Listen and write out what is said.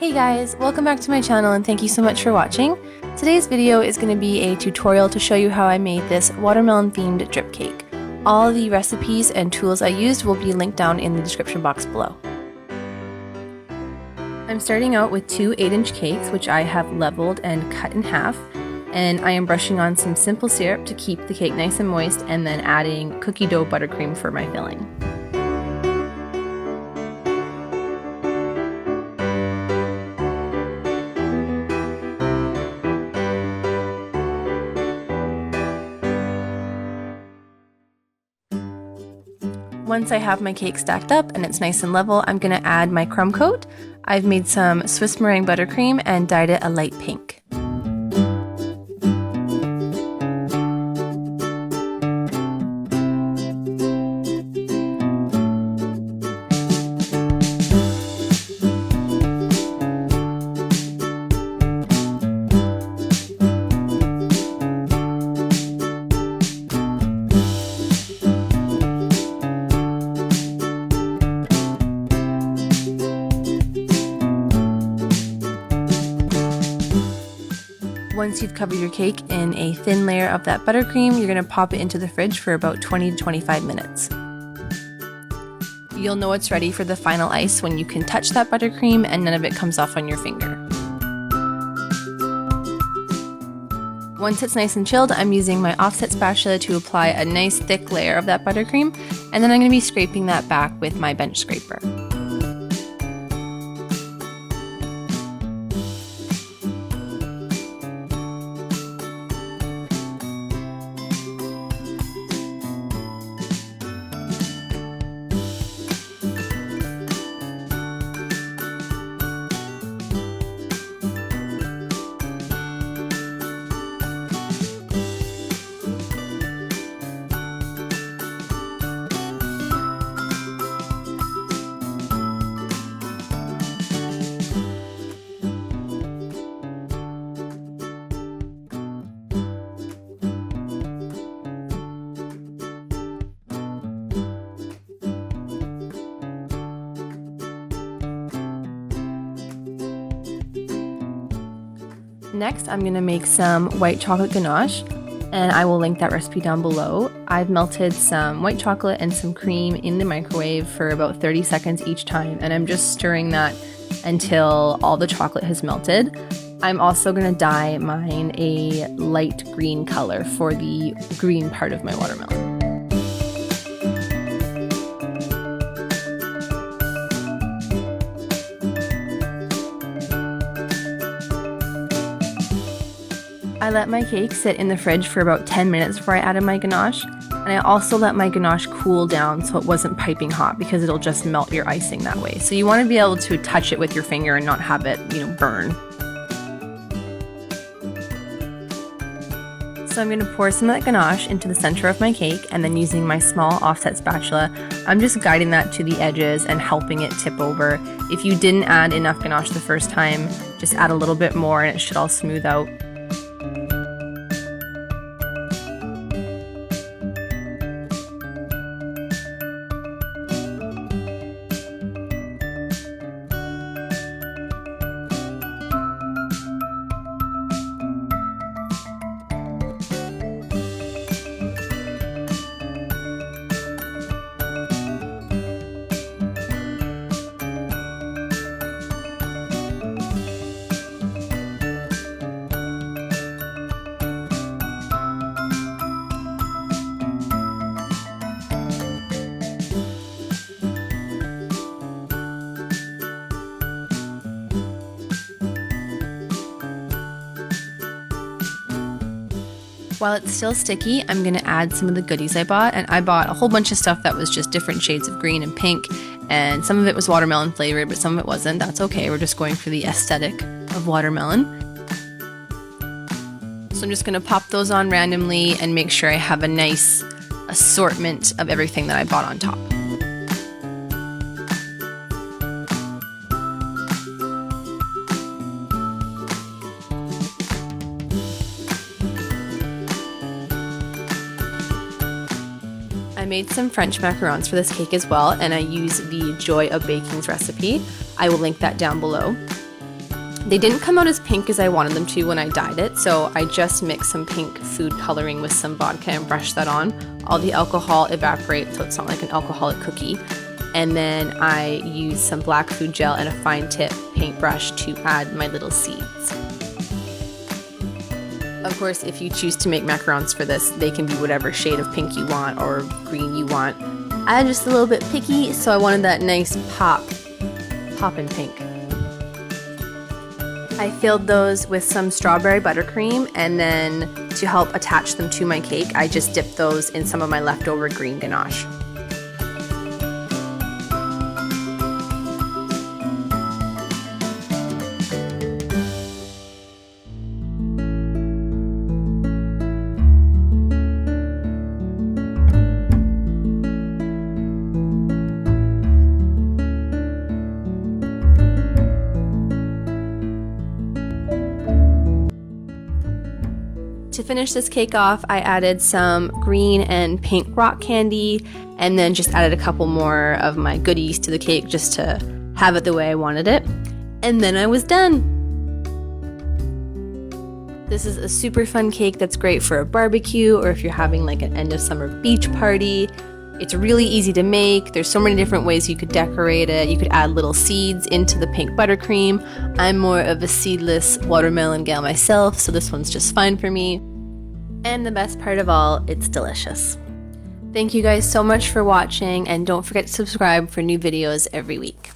Hey guys, welcome back to my channel and thank you so much for watching. Today's video is going to be a tutorial to show you how I made this watermelon themed drip cake. All the recipes and tools I used will be linked down in the description box below. I'm starting out with two 8-inch cakes which I have leveled and cut in half, and I am brushing on some simple syrup to keep the cake nice and moist and then adding cookie dough buttercream for my filling. Once I have my cake stacked up and it's nice and level, I'm going to add my crumb coat. I've made some Swiss meringue buttercream and dyed it a light pink. Once you've covered your cake in a thin layer of that buttercream, you're going to pop it into the fridge for about 20 to 25 minutes. You'll know it's ready for the final ice when you can touch that buttercream and none of it comes off on your finger. Once it's nice and chilled, I'm using my offset spatula to apply a nice thick layer of that buttercream, and then I'm going to be scraping that back with my bench scraper. Next, I'm going to make some white chocolate ganache, and I will link that recipe down below. I've melted some white chocolate and some cream in the microwave for about 30 seconds each time, and I'm just stirring that until all the chocolate has melted. I'm also going to dye mine a light green color for the green part of my watermelon. I let my cake sit in the fridge for about 10 minutes before I added my ganache, and I also let my ganache cool down so it wasn't piping hot because it'll just melt your icing that way. So you want to be able to touch it with your finger and not have it, burn. So I'm going to pour some of that ganache into the center of my cake, and then using my small offset spatula, I'm just guiding that to the edges and helping it tip over. If you didn't add enough ganache the first time, just add a little bit more and it should all smooth out. While it's still sticky, I'm going to add some of the goodies I bought, and I bought a whole bunch of stuff that was just different shades of green and pink, and some of it was watermelon flavored, but some of it wasn't. That's okay, we're just going for the aesthetic of watermelon. So I'm just going to pop those on randomly and make sure I have a nice assortment of everything that I bought on top. I made some French macarons for this cake as well, and I use the Joy of Baking's recipe. I will link that down below. They didn't come out as pink as I wanted them to when I dyed it, so I just mixed some pink food coloring with some vodka and brushed that on. All the alcohol evaporates, so it's not like an alcoholic cookie. And then I used some black food gel and a fine tip paintbrush to add my little seeds. Of course, if you choose to make macarons for this, they can be whatever shade of pink you want or green you want. I'm just a little bit picky, so I wanted that nice pop in pink. I filled those with some strawberry buttercream, and then to help attach them to my cake, I just dipped those in some of my leftover green ganache. To finish this cake off, I added some green and pink rock candy, and then just added a couple more of my goodies to the cake just to have it the way I wanted it. And then I was done! This is a super fun cake that's great for a barbecue, or if you're having like an end of summer beach party. It's really easy to make. There's so many different ways you could decorate it. You could add little seeds into the pink buttercream. I'm more of a seedless watermelon gal myself, so this one's just fine for me. And the best part of all, it's delicious. Thank you guys so much for watching, and don't forget to subscribe for new videos every week.